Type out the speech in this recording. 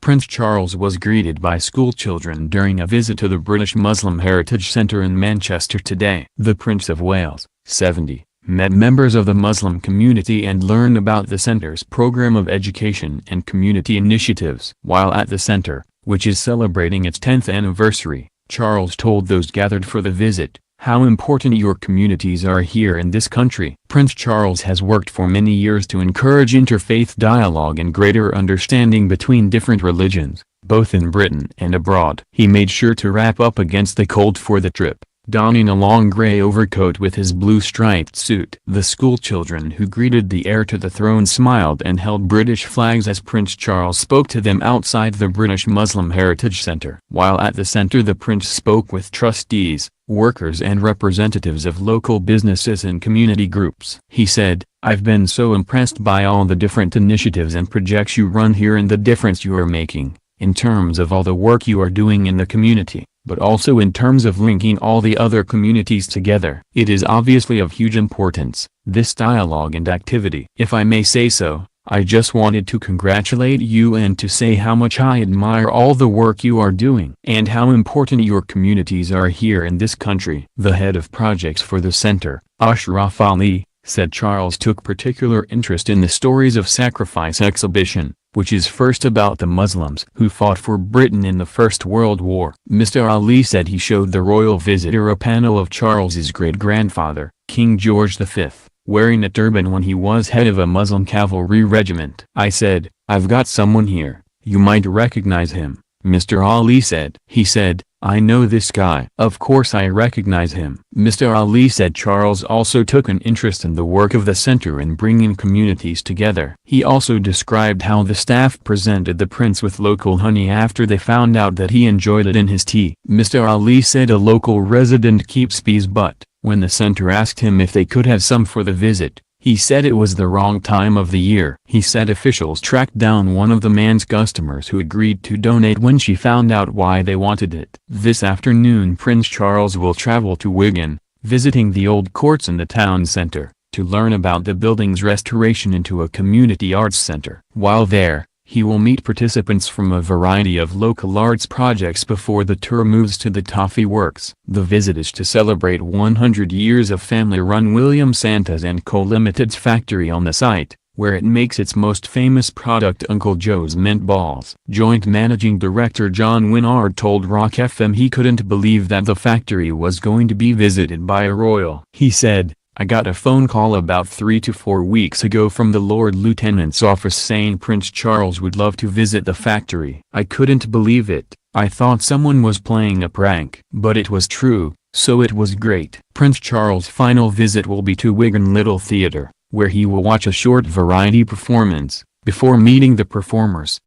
Prince Charles was greeted by schoolchildren during a visit to the British Muslim Heritage Centre in Manchester today. The Prince of Wales, 70, met members of the Muslim community and learned about the centre's program of education and community initiatives. While at the centre, which is celebrating its 10th anniversary, Charles told those gathered for the visit, "How important your communities are here in this country." Prince Charles has worked for many years to encourage interfaith dialogue and greater understanding between different religions, both in Britain and abroad. He made sure to wrap up against the cold for the trip, donning a long grey overcoat with his blue striped suit. The schoolchildren who greeted the heir to the throne smiled and held British flags as Prince Charles spoke to them outside the British Muslim Heritage Centre. While at the centre, the prince spoke with trustees, workers and representatives of local businesses and community groups. He said, "I've been so impressed by all the different initiatives and projects you run here and the difference you are making, in terms of all the work you are doing in the community, but also in terms of linking all the other communities together. It is obviously of huge importance, this dialogue and activity. If I may say so, I just wanted to congratulate you and to say how much I admire all the work you are doing and how important your communities are here in this country." The head of projects for the centre, Ashraf Ali, said Charles took particular interest in the Stories of Sacrifice exhibition, which is first about the Muslims who fought for Britain in the First World War. Mr. Ali said he showed the royal visitor a panel of Charles's great-grandfather, King George V, wearing a turban when he was head of a Muslim cavalry regiment. "I said, I've got someone here, you might recognize him," Mr. Ali said. He said, "I know this guy. Of course I recognize him." Mr. Ali said Charles also took an interest in the work of the centre in bringing communities together. He also described how the staff presented the prince with local honey after they found out that he enjoyed it in his tea. Mr. Ali said a local resident keeps bees, but when the centre asked him if they could have some for the visit, he said it was the wrong time of the year. He said officials tracked down one of the man's customers who agreed to donate when she found out why they wanted it. This afternoon Prince Charles will travel to Wigan, visiting the old courts in the town centre, to learn about the building's restoration into a community arts centre. While there, he will meet participants from a variety of local arts projects before the tour moves to the Toffee Works. The visit is to celebrate 100 years of family-run William Santas & Co Limited's factory on the site, where it makes its most famous product, Uncle Joe's Mint Balls. Joint Managing Director John Winard told Rock FM he couldn't believe that the factory was going to be visited by a royal. He said, "I got a phone call about 3 to 4 weeks ago from the Lord Lieutenant's office saying Prince Charles would love to visit the factory. I couldn't believe it. I thought someone was playing a prank. But it was true, so it was great." Prince Charles' final visit will be to Wigan Little Theatre, where he will watch a short variety performance, before meeting the performers.